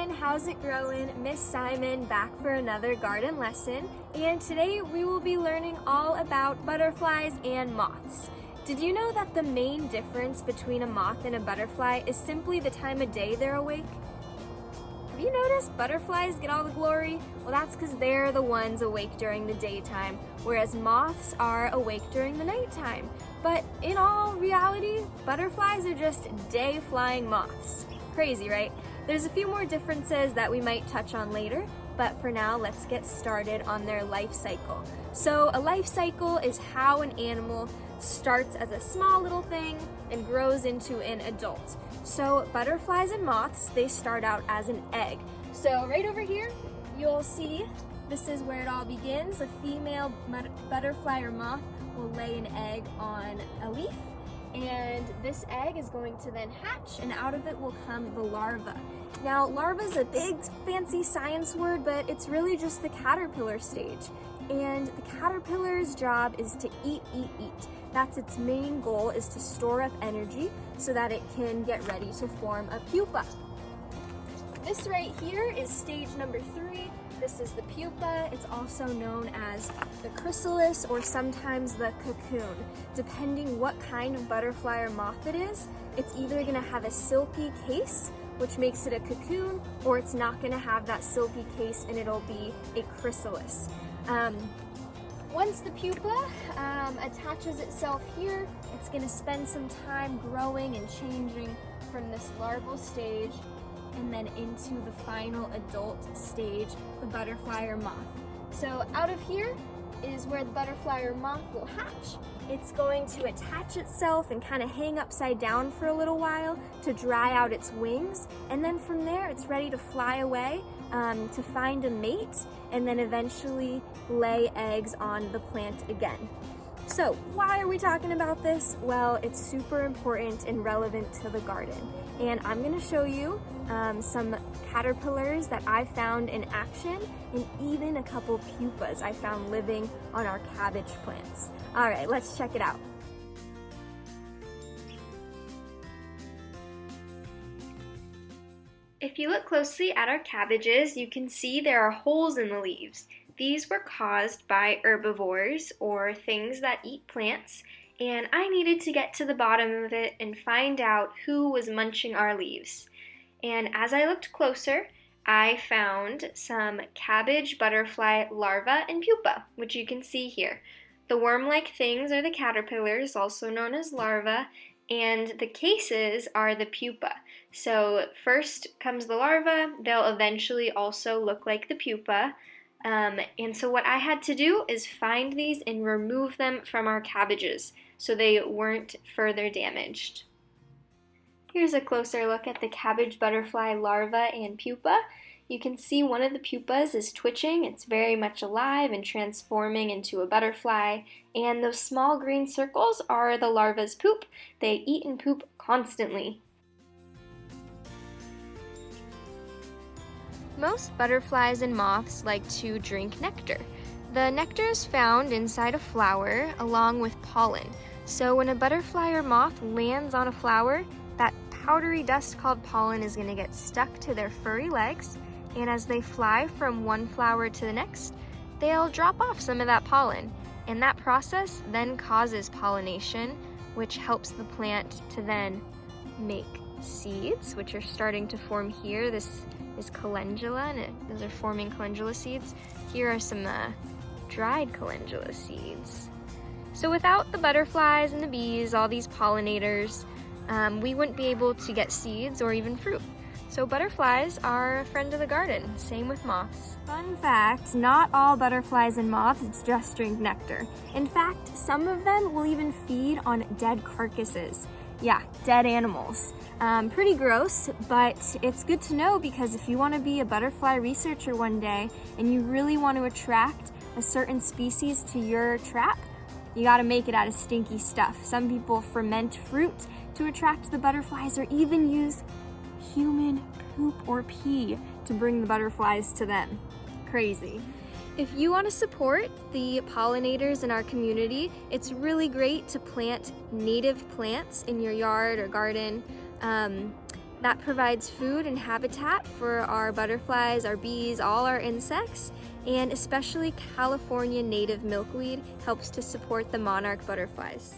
everyone, how's it growing? Miss Simon back for another garden lesson, and today we will be learning all about butterflies and moths. Did you know that the main difference between a moth and a butterfly is simply the time of day they're awake? Have you noticed butterflies get all the glory? Well, that's because they're the ones awake during the daytime, whereas moths are awake during the nighttime. But in all reality, butterflies are just day-flying moths. Crazy, right? There's a few more differences that we might touch on later, but for now, let's get started on their life cycle. So a life cycle is how an animal starts as a small little thing and grows into an adult. So butterflies and moths, they start out as an egg. So right over here, you'll see this is where it all begins. A female butterfly or moth will lay an egg on a leaf, and this egg is going to then hatch, and out of it will come the larva. Now, larva is a big fancy science word, but it's really just the caterpillar stage. And the caterpillar's job is to eat. That's its main goal, is to store up energy so that it can get ready to form a pupa. This right here is stage number 3. This is the pupa. It's also known as the chrysalis or sometimes the cocoon. Depending what kind of butterfly or moth it is, it's either going to have a silky case, which makes it a cocoon, or it's not going to have that silky case and it'll be a chrysalis. Once the pupa attaches itself here, it's going to spend some time growing and changing from this larval stage and then into the final adult stage, the butterfly or moth. So out of here is where the butterfly or moth will hatch. It's going to attach itself and kind of hang upside down for a little while to dry out its wings, and then from there it's ready to fly away to find a mate and then eventually lay eggs on the plant again. So why are we talking about this? Well, it's super important and relevant to the garden. And I'm going to show you some caterpillars that I found in action, and even a couple pupas I found living on our cabbage plants. All right, let's check it out. If you look closely at our cabbages, you can see there are holes in the leaves. These were caused by herbivores, or things that eat plants, and I needed to get to the bottom of it and find out who was munching our leaves. And as I looked closer, I found some cabbage butterfly larvae and pupa, which you can see here. The worm-like things are the caterpillars, also known as larvae, and the cases are the pupa. So first comes the larva, they'll eventually also look like the pupa. And so what I had to do is find these and remove them from our cabbages so they weren't further damaged. Here's a closer look at the cabbage butterfly larva and pupa. You can see one of the pupas is twitching. It's very much alive and transforming into a butterfly. And those small green circles are the larva's poop. They eat and poop constantly. Most butterflies and moths like to drink nectar. The nectar is found inside a flower along with pollen. So when a butterfly or moth lands on a flower, that powdery dust called pollen is going to get stuck to their furry legs, and as they fly from one flower to the next, they'll drop off some of that pollen. And that process then causes pollination, which helps the plant to then make seeds, which are starting to form here. This is calendula, and those are forming calendula seeds. Here are some dried calendula seeds. So without the butterflies and the bees, all these pollinators, we wouldn't be able to get seeds or even fruit. So butterflies are a friend of the garden, same with moths. Fun fact, not all butterflies and moths just drink nectar. In fact, some of them will even feed on dead carcasses. Yeah, dead animals. Pretty gross, but it's good to know, because if you want to be a butterfly researcher one day and you really want to attract a certain species to your trap, you got to make it out of stinky stuff. Some people ferment fruit to attract the butterflies, or even use human poop or pee to bring the butterflies to them. Crazy. If you want to support the pollinators in our community, it's really great to plant native plants in your yard or garden. that provides food and habitat for our butterflies, our bees, all our insects, and especially California native milkweed helps to support the monarch butterflies.